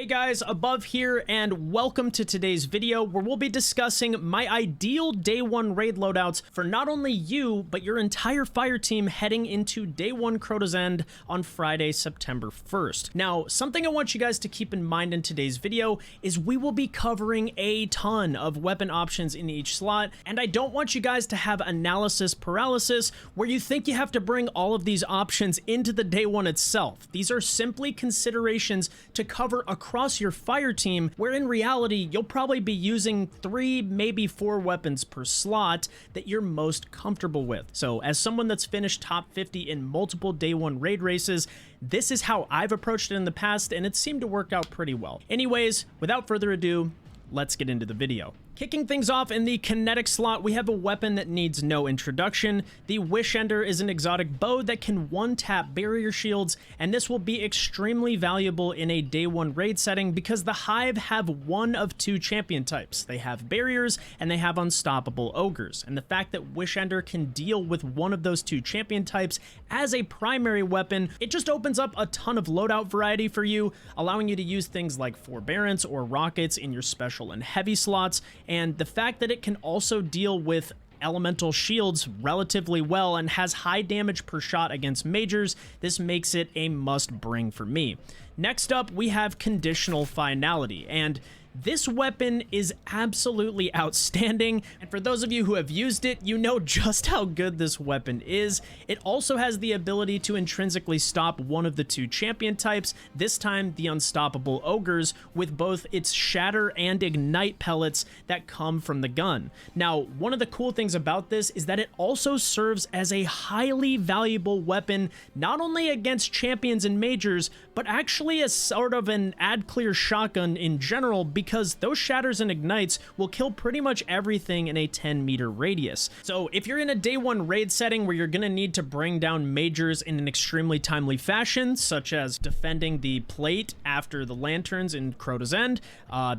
guys, Above here, and welcome to today's video where we'll be discussing my ideal day one raid loadouts for not only you, but your entire fire team heading into day one Crota's End on Friday, September 1st. Now, something I want you guys to keep in mind in today's video is we will be covering a ton of weapon options in each slot, and I don't want you guys to have analysis paralysis where you think you have to bring all of these options into the day one itself. These are simply considerations to cover across your fire team, where in reality you'll probably be using 3, maybe 4 weapons per slot that you're most comfortable with. So as someone that's finished top 50 in multiple day one raid races, this is how I've approached it in the past, and it seemed to work out pretty well. Anyways, without further ado, let's get into the video. Kicking things off in the kinetic slot, we have a weapon that needs no introduction. The Wishender is an exotic bow that can one-tap barrier shields, and this will be extremely valuable in a day one raid setting because the Hive have one of 2 champion types. They have barriers and they have unstoppable ogres, and the fact that Wishender can deal with one of those 2 champion types as a primary weapon, it just opens up a ton of loadout variety for you, allowing you to use things like Forbearance or rockets in your special and heavy slots. And the fact that it can also deal with elemental shields relatively well and has high damage per shot against majors, this makes it a must bring for me. Next up, we have Conditional Finality, and this weapon is absolutely outstanding, and for those of you who have used it, you know just how good this weapon is. It also has the ability to intrinsically stop one of the 2 champion types, this time the unstoppable ogres, with both its shatter and ignite pellets that come from the gun. Now, one of the cool things about this is that it also serves as a highly valuable weapon, not only against champions and majors, but actually as sort of an ad clear shotgun in general, because those shatters and ignites will kill pretty much everything in a 10-meter radius. So if you're in a day one raid setting where you're gonna need to bring down majors in an extremely timely fashion, such as defending the plate after the lanterns in Crota's End,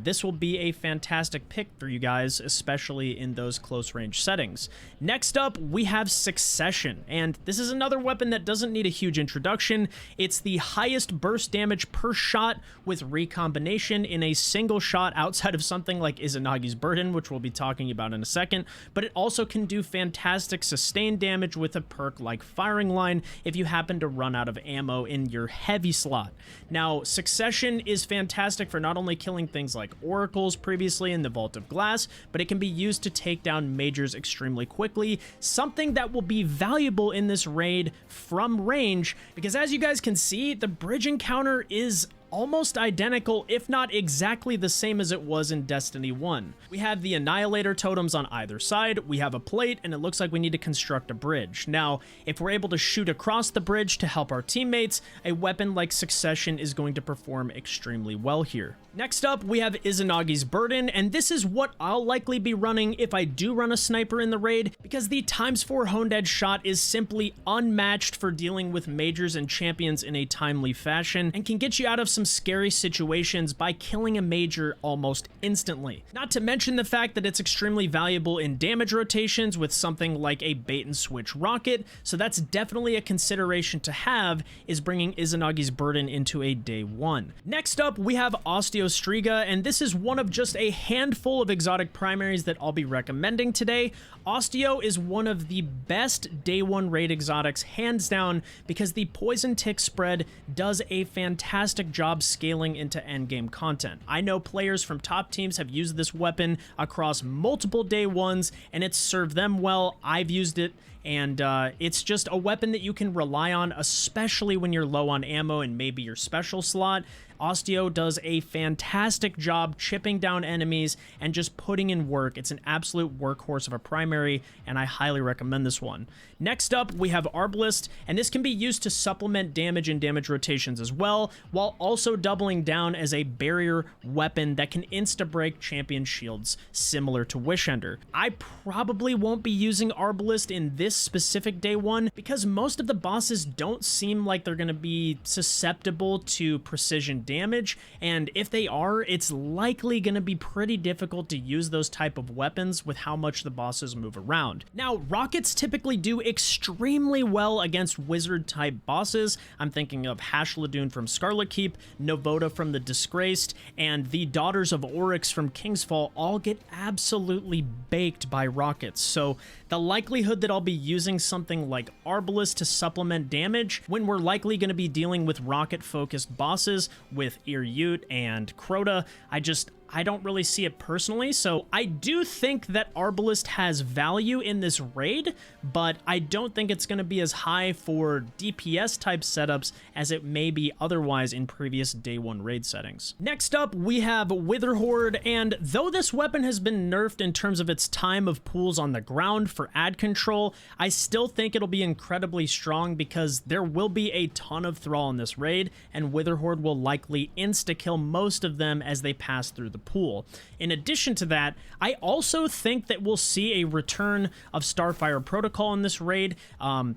this will be a fantastic pick for you guys, especially in those close range settings. Next up, we have Succession, and this is another weapon that doesn't need a huge introduction. It's the highest burst damage per shot with recombination in a single shot outside of something like Izanagi's Burden, which we'll be talking about in a second, but it also can do fantastic sustained damage with a perk like Firing Line if you happen to run out of ammo in your heavy slot. Now, Succession is fantastic for not only killing things like oracles previously in the Vault of Glass, but it can be used to take down majors extremely quickly, something that will be valuable in this raid from range, because as you guys can see, the bridge encounter is almost identical, if not exactly the same as it was in Destiny 1. We have the Annihilator totems on either side, we have a plate, and it looks like we need to construct a bridge. Now, if we're able to shoot across the bridge to help our teammates, a weapon like Succession is going to perform extremely well here. Next up, we have Izanagi's Burden, and this is what I'll likely be running if I do run a sniper in the raid, because the ×4 honed edge shot is simply unmatched for dealing with majors and champions in a timely fashion, and can get you out of some scary situations by killing a major almost instantly. Not to mention the fact that it's extremely valuable in damage rotations with something like a bait and switch rocket, so that's definitely a consideration to have, is bringing Izanagi's Burden into a day one. Next up, we have Striga, and this is one of just a handful of exotic primaries that I'll be recommending today. Osteo is one of the best day one raid exotics, hands down, because the poison tick spread does a fantastic job scaling into endgame content. I know players from top teams have used this weapon across multiple day ones, and it's served them well. I've used it, and it's just a weapon that you can rely on, especially when you're low on ammo and maybe your special slot. Osteo does a fantastic job chipping down enemies and just putting in work. It's an absolute workhorse of a primary, and I highly recommend this one. Next up, we have Arbelist, and this can be used to supplement damage and damage rotations as well, while also doubling down as a barrier weapon that can insta-break champion shields, similar to Wishender. I probably won't be using Arbelist in this specific day one, because most of the bosses don't seem like they're going to be susceptible to precision damage, and if they are, it's likely going to be pretty difficult to use those type of weapons with how much the bosses move around. Now, rockets typically do extremely well against wizard type bosses. I'm thinking of Hashladoon from Scarlet Keep, Novoda from the Disgraced, and the Daughters of Oryx from Kingsfall all get absolutely baked by rockets. So the likelihood that I'll be using something like Arbelist to supplement damage when we're likely going to be dealing with rocket-focused bosses with Iryut and Crota, I don't really see it personally. So I do think that Arbelist has value in this raid, but I don't think it's going to be as high for DPS type setups as it may be otherwise in previous day one raid settings. Next up, we have Wither Horde, and though this weapon has been nerfed in terms of its time of pools on the ground for ad control, I still think it'll be incredibly strong because there will be a ton of thrall in this raid, and Wither Horde will likely insta-kill most of them as they pass through the pool. In addition to that, I also think that we'll see a return of Starfire Protocol in this raid,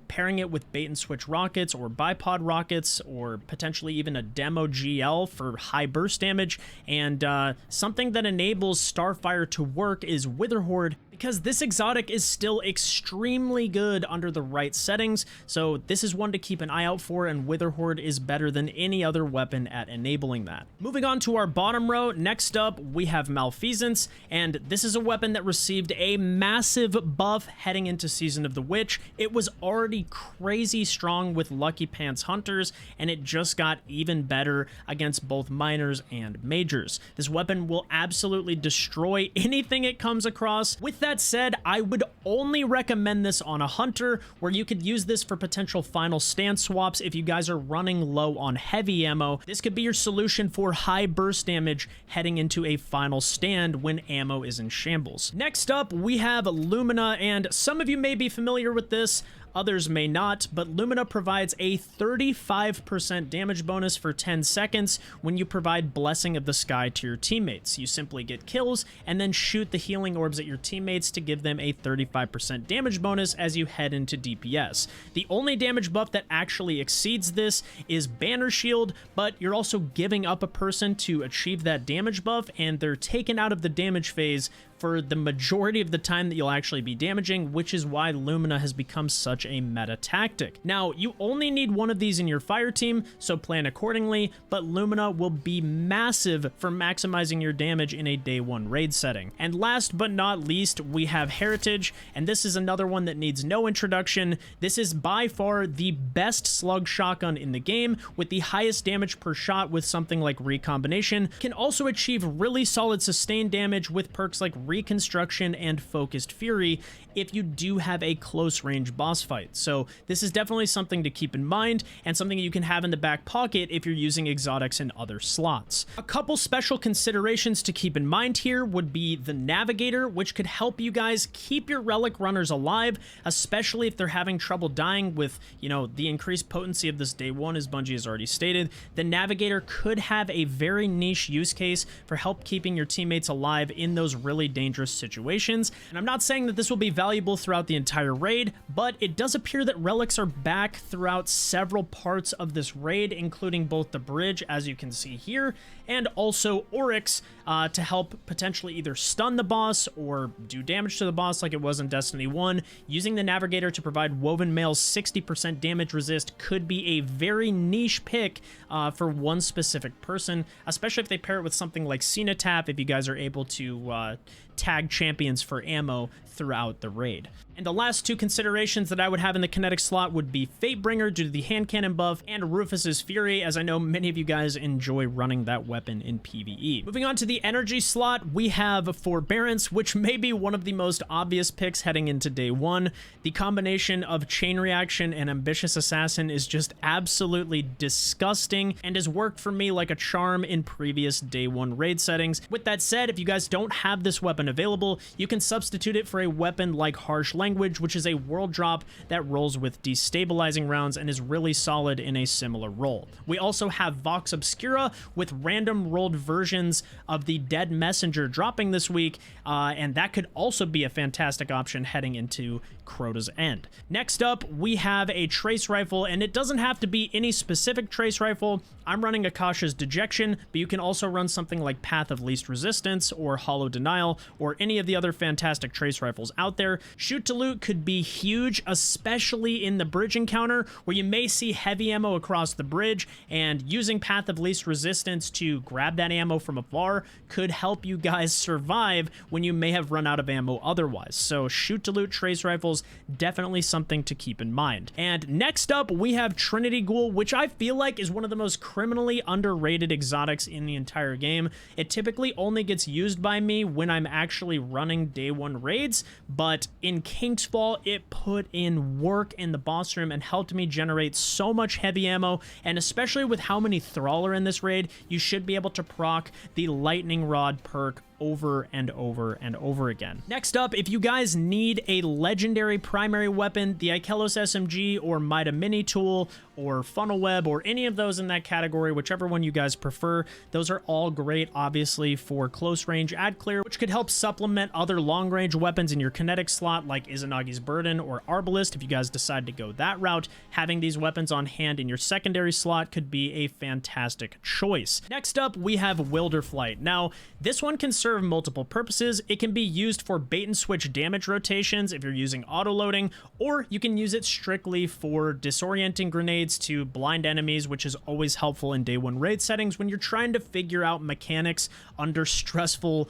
pairing it with bait and switch rockets or bipod rockets, or potentially even a demo GL for high burst damage, and something that enables Starfire to work is Wither Horde, because this exotic is still extremely good under the right settings, so this is one to keep an eye out for, and Wither Horde is better than any other weapon at enabling that. Moving on to our bottom row, next up we have Malfeasance, and this is a weapon that received a massive buff heading into Season of the Witch. It was already crazy strong with Lucky Pants Hunters, and it just got even better against both minors and majors. This weapon will absolutely destroy anything it comes across. With that said, I would only recommend this on a hunter, where you could use this for potential final stand swaps if you guys are running low on heavy ammo. This could be your solution for high burst damage heading into a final stand when ammo is in shambles. Next up, we have Lumina, and some of you may be familiar with this, others may not, but Lumina provides a 35% damage bonus for 10 seconds when you provide Blessing of the Sky to your teammates. You simply get kills and then shoot the healing orbs at your teammates to give them a 35% damage bonus as you head into DPS. The only damage buff that actually exceeds this is Banner Shield, but you're also giving up a person to achieve that damage buff, and they're taken out of the damage phase for the majority of the time that you'll actually be damaging, which is why Lumina has become such a meta tactic. Now, you only need one of these in your fire team, so plan accordingly, but Lumina will be massive for maximizing your damage in a day one raid setting. And last but not least, we have Heritage, and this is another one that needs no introduction. This is by far the best slug shotgun in the game, with the highest damage per shot with something like Recombination. Can also achieve really solid sustained damage with perks like Reconstruction and Focused Fury if you do have a close range boss fight. So this is definitely something to keep in mind, and something you can have in the back pocket if you're using exotics in other slots. A couple special considerations to keep in mind here would be the Navigator, which could help you guys keep your relic runners alive, especially if they're having trouble dying with, you know, the increased potency of this day one, as Bungie has already stated. The Navigator could have a very niche use case for help keeping your teammates alive in those really dangerous situations. And I'm not saying that this will be valuable throughout the entire raid, but it does appear that relics are back throughout several parts of this raid, including both the bridge, as you can see here, and also Oryx, to help potentially either stun the boss or do damage to the boss like it was in Destiny 1. Using the Navigator to provide Woven Mail's 60% damage resist could be a very niche pick for one specific person, especially if they pair it with something like Cenotaph, if you guys are able to tag champions for ammo throughout the raid. And the last two considerations that I would have in the kinetic slot would be Fatebringer due to the hand cannon buff, and Rufus's Fury, as I know many of you guys enjoy running that weapon in PvE. Moving on to the energy slot, we have Forbearance, which may be one of the most obvious picks heading into day one. The combination of Chain Reaction and Ambitious Assassin is just absolutely disgusting, and has worked for me like a charm in previous day one raid settings. With that said, if you guys don't have this weapon available, you can substitute it for a weapon like Harsh Language, which is a world drop that rolls with destabilizing rounds and is really solid in a similar role. We also have Vox Obscura with random rolled versions of the Dead Messenger dropping this week, and that could also be a fantastic option heading into Crota's End. Next up, we have a Trace Rifle, and it doesn't have to be any specific Trace Rifle. I'm running Akasha's Dejection, but you can also run something like Path of Least Resistance or Hollow Denial or any of the other fantastic Trace Rifles out there. Shoot to Loot could be huge, especially in the bridge encounter where you may see heavy ammo across the bridge, and using Path of Least Resistance to grab that ammo from afar could help you guys survive when you may have run out of ammo otherwise. So Shoot to Loot Trace Rifles, definitely something to keep in mind. And next up, we have Trinity Ghoul, which I feel like is one of the most criminally underrated exotics in the entire game. It typically only gets used by me when I'm actually running day one raids, but in King's Fall, it put in work in the boss room and helped me generate so much heavy ammo, and especially with how many Thrall are in this raid, you should be able to proc the Lightning Rod perk over and over and over again. Next up, if you guys need a legendary primary weapon, the Ikelos SMG or Mida Mini Tool or Funnel Web or any of those in that category, whichever one you guys prefer, those are all great, obviously, for close range ad clear, which could help supplement other long range weapons in your kinetic slot like Izanagi's Burden or Arbelist. If you guys decide to go that route, having these weapons on hand in your secondary slot could be a fantastic choice. Next up, we have Wilderflight. Now, this one can serve multiple purposes. It can be used for bait and switch damage rotations if you're using auto-loading, or you can use it strictly for disorienting grenades to blind enemies, which is always helpful in day one raid settings when you're trying to figure out mechanics under stressful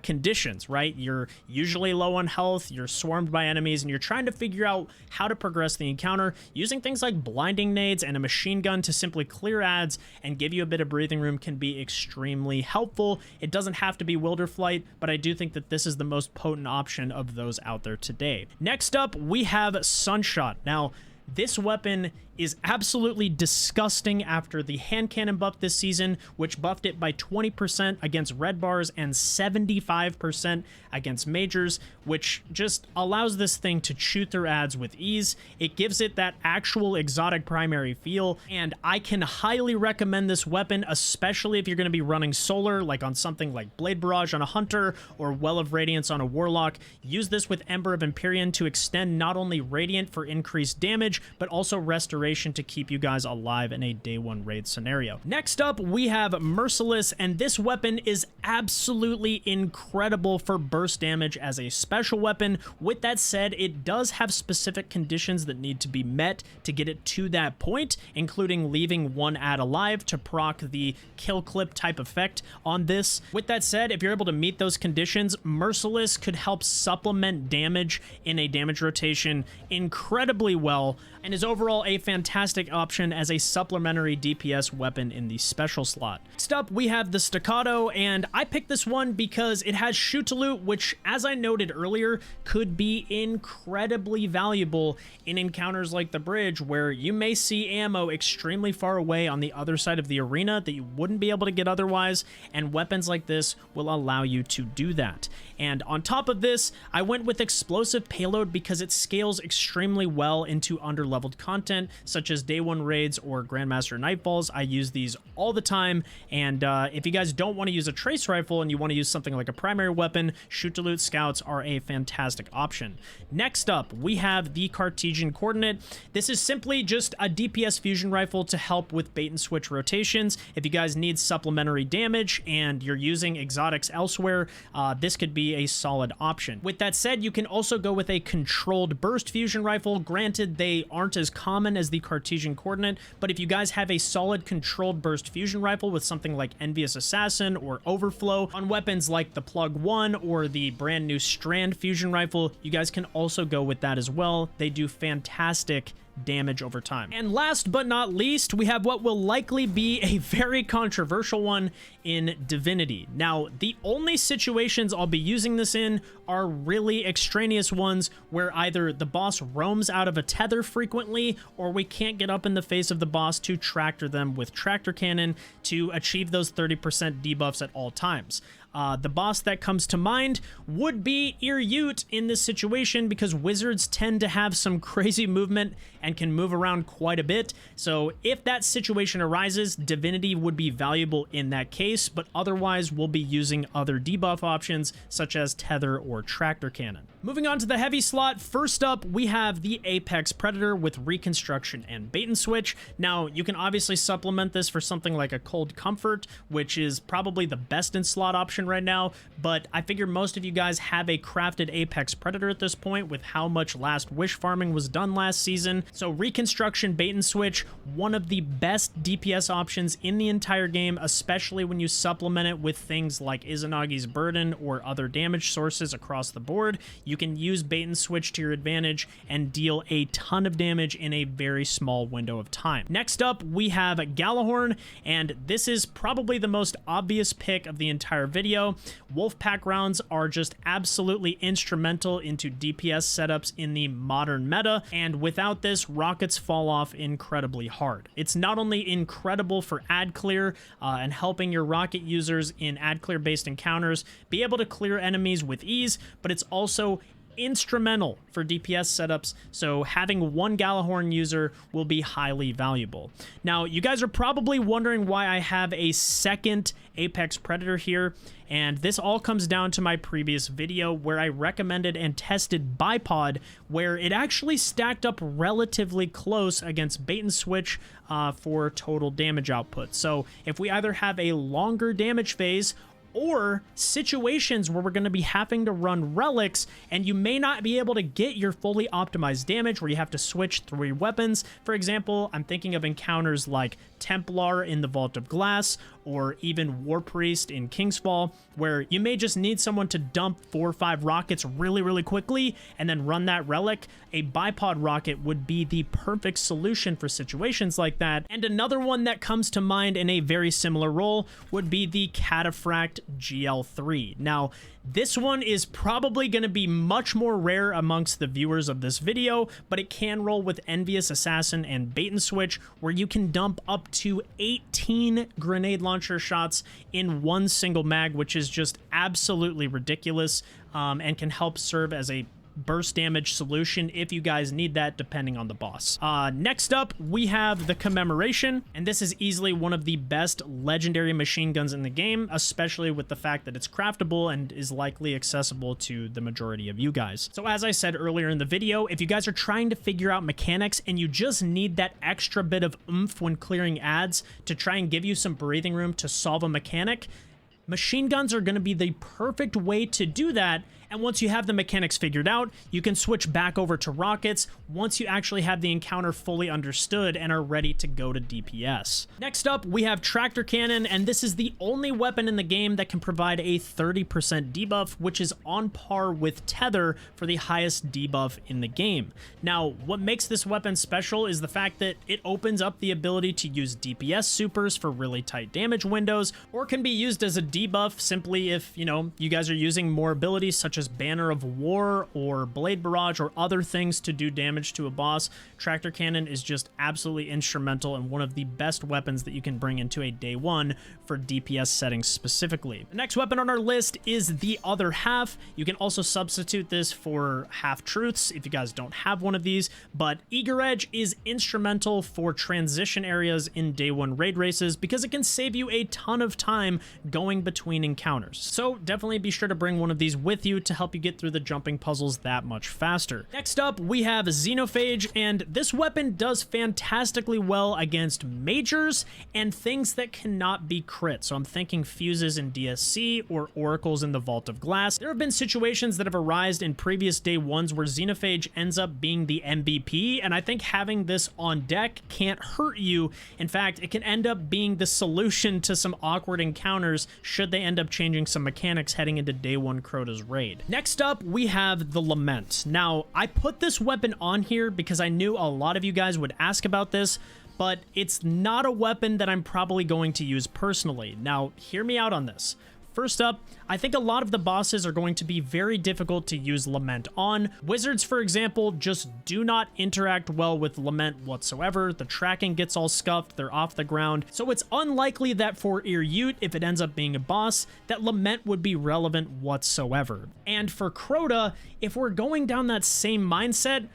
conditions, right? You're usually low on health, you're swarmed by enemies, and you're trying to figure out how to progress the encounter. Using things like blinding nades and a machine gun to simply clear ads and give you a bit of breathing room can be extremely helpful. It doesn't have to be Wilderflight, but I do think that this is the most potent option of those out there today. Next up, we have Sunshot. Now, this weapon is absolutely disgusting after the hand cannon buff this season, which buffed it by 20% against red bars and 75% against majors, which just allows this thing to chew through ads with ease. It gives it that actual exotic primary feel, and I can highly recommend this weapon, especially if you're going to be running solar, like on something like Blade Barrage on a Hunter or Well of Radiance on a Warlock. Use this with Ember of Empyrean to extend not only Radiant for increased damage, but also Restoration to keep you guys alive in a day one raid scenario. Next up, we have Merciless, and this weapon is absolutely incredible for burst damage as a special weapon. With that said, it does have specific conditions that need to be met to get it to that point, including leaving one ad alive to proc the kill clip type effect on this. With that said, if you're able to meet those conditions, Merciless could help supplement damage in a damage rotation incredibly well, and is overall a fantastic option as a supplementary DPS weapon in the special slot. Next up, we have the Staccato, and I picked this one because it has Shoot to Loot, which, as I noted earlier, could be incredibly valuable in encounters like the bridge, where you may see ammo extremely far away on the other side of the arena that you wouldn't be able to get otherwise, and weapons like this will allow you to do that. And on top of this, I went with Explosive Payload because it scales extremely well into underleveled content, such as day one raids or Grandmaster Nightfalls. I use these all the time, and if you guys don't want to use a Trace Rifle and you want to use something like a primary weapon, Shoot to Loot Scouts are a fantastic option. Next up, we have the Cartesian Coordinate. This is simply just a DPS fusion rifle to help with bait and switch rotations. If you guys need supplementary damage and you're using exotics elsewhere, this could be a solid option. With that said, you can also go with a controlled burst fusion rifle. Granted, they aren't as common as the Cartesian Coordinate, but if you guys have a solid controlled burst fusion rifle with something like Envious Assassin or Overflow on weapons like the Plug 1 or the brand new Strand fusion rifle, you guys can also go with that as well. They do fantastic damage over time. And last but not least, we have what will likely be a very controversial one in Divinity. Now, the only situations I'll be using this in are really extraneous ones where either the boss roams out of a tether frequently, or we can't get up in the face of the boss to tractor them with Tractor Cannon to achieve those 30% debuffs at all times. The boss that comes to mind would be Ear-Ute in this situation, because wizards tend to have some crazy movement and can move around quite a bit. So if that situation arises, Divinity would be valuable in that case, but otherwise we'll be using other debuff options such as Tether or Tractor Cannon. Moving on to the heavy slot, first up we have the Apex Predator with Reconstruction and Bait and Switch. Now you can obviously supplement this for something like a Cold Comfort, which is probably the best in slot option right now, but I figure most of you guys have a crafted Apex Predator at this point with how much Last Wish farming was done last season. So Reconstruction, Bait and Switch, one of the best DPS options in the entire game, especially when you supplement it with things like Izanagi's Burden or other damage sources across the board. You can use Bait and Switch to your advantage and deal a ton of damage in a very small window of time. Next up, we have Galahorn, and this is probably the most obvious pick of the entire video. Wolfpack rounds are just absolutely instrumental into DPS setups in the modern meta, and without this, rockets fall off incredibly hard. It's not only incredible for ad clear and helping your rocket users in ad clear based encounters be able to clear enemies with ease, but it's also instrumental for DPS setups, so having one Galahorn user will be highly valuable. Now, you guys are probably wondering why I have a second Apex Predator here, and this all comes down to my previous video where I recommended and tested Bipod, where it actually stacked up relatively close against Bait and Switch for total damage output. So if we either have a longer damage phase or situations where we're going to be having to run relics and you may not be able to get your fully optimized damage, where you have to switch through your weapons. For example, I'm thinking of encounters like Templar in the Vault of Glass, or even War Priest in Kingsfall, where you may just need someone to dump 4 or 5 rockets really quickly and then run that relic. A bipod rocket would be the perfect solution for situations like that. And another one that comes to mind in a very similar role would be the Cataphract GL3. Now, this one is probably going to be much more rare amongst the viewers of this video, but it can roll with Envious Assassin and Bait and Switch, where you can dump up to 18 grenade launcher shots in one single mag, which is just absolutely ridiculous, and can help serve as a burst damage solution if you guys need that, depending on the boss. Next up, we have the Commemoration, and this is easily one of the best legendary machine guns in the game, especially with the fact that it's craftable and is likely accessible to the majority of you guys. So as I said earlier in the video, if you guys are trying to figure out mechanics and you just need that extra bit of oomph when clearing ads to try and give you some breathing room to solve a mechanic, machine guns are going to be the perfect way to do that. And once you have the mechanics figured out, you can switch back over to rockets once you actually have the encounter fully understood and are ready to go to DPS. Next up, we have Tractor Cannon, and this is the only weapon in the game that can provide a 30% debuff, which is on par with Tether for the highest debuff in the game. Now, what makes this weapon special is the fact that it opens up the ability to use DPS supers for really tight damage windows, or can be used as a debuff simply if, you guys are using more abilities such as Banner of War or Blade Barrage or other things to do damage to a boss. Tractor Cannon is just absolutely instrumental and one of the best weapons that you can bring into a day one for DPS settings specifically. The next weapon on our list is the Other Half. You can also substitute this for Half Truths if you guys don't have one of these, but Eager Edge is instrumental for transition areas in day one raid races because it can save you a ton of time going between encounters. So definitely be sure to bring one of these with you to help you get through the jumping puzzles that much faster. Next up, we have Xenophage, and this weapon does fantastically well against majors and things that cannot be crit. So I'm thinking fuses in DSC or oracles in the Vault of Glass. There have been situations that have arisen in previous day ones where Xenophage ends up being the MVP, and I think having this on deck can't hurt you. In fact, it can end up being the solution to some awkward encounters should they end up changing some mechanics heading into day one Crota's raid. Next up, we have the Lament. Now, I put this weapon on here because I knew a lot of you guys would ask about this, but it's not a weapon that I'm probably going to use personally. Now, hear me out on this. First up, I think a lot of the bosses are going to be very difficult to use Lament on. Wizards, for example, just do not interact well with Lament whatsoever. The tracking gets all scuffed, they're off the ground, so it's unlikely that for Iryut, if it ends up being a boss, that Lament would be relevant whatsoever. And for Crota, if we're going down that same mindset,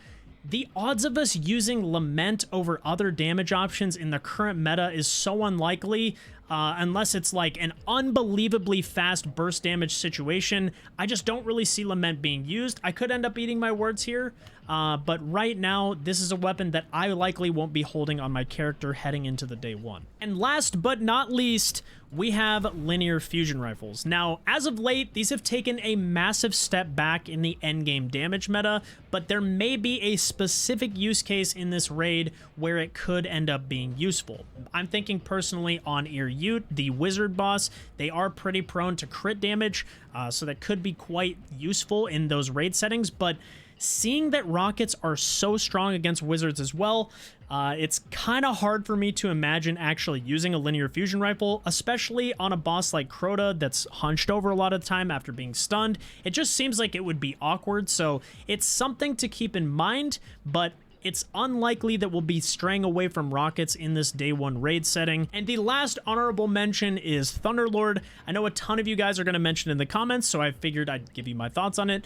the odds of us using Lament over other damage options in the current meta is so unlikely, unless it's like an unbelievably fast burst damage situation. I just don't really see Lament being used. I could end up eating my words here, but right now, this is a weapon that I likely won't be holding on my character heading into the day one. And last but not least, we have linear fusion rifles. Now, as of late, these have taken a massive step back in the endgame damage meta, but there may be a specific use case in this raid where it could end up being useful. I'm thinking personally on Iryut, the wizard boss. They are pretty prone to crit damage, so that could be quite useful in those raid settings, but seeing that rockets are so strong against wizards as well, it's kind of hard for me to imagine actually using a linear fusion rifle, especially on a boss like Crota that's hunched over a lot of the time after being stunned. It just seems like it would be awkward, so it's something to keep in mind, but it's unlikely that we'll be straying away from rockets in this day one raid setting. And the last honorable mention is Thunderlord. I know a ton of you guys are going to mention it in the comments, so I figured I'd give you my thoughts on it.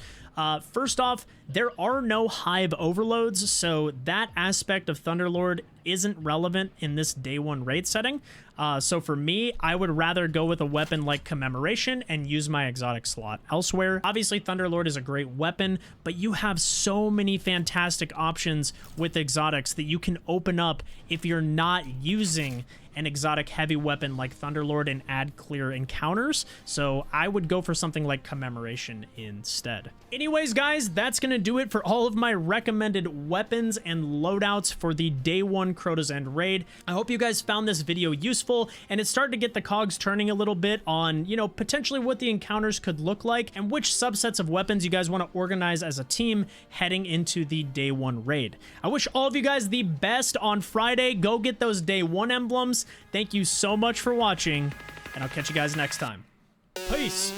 First off, there are no hive overloads, so that aspect of Thunderlord isn't relevant in this day one raid setting. So for me, I would rather go with a weapon like Commemoration and use my exotic slot elsewhere. Obviously, Thunderlord is a great weapon, but you have so many fantastic options with exotics that you can open up if you're not using an exotic heavy weapon like Thunderlord and add clear encounters. So I would go for something like Commemoration instead. Anyways, guys, that's gonna do it for all of my recommended weapons and loadouts for the day one Crota's End raid. I hope you guys found this video useful, and it's starting to get the cogs turning a little bit on, you know, potentially what the encounters could look like and which subsets of weapons you guys want to organize as a team heading into the day one raid. I wish all of you guys the best on Friday. Go get those day one emblems. Thank you so much for watching, and I'll catch you guys next time. Peace.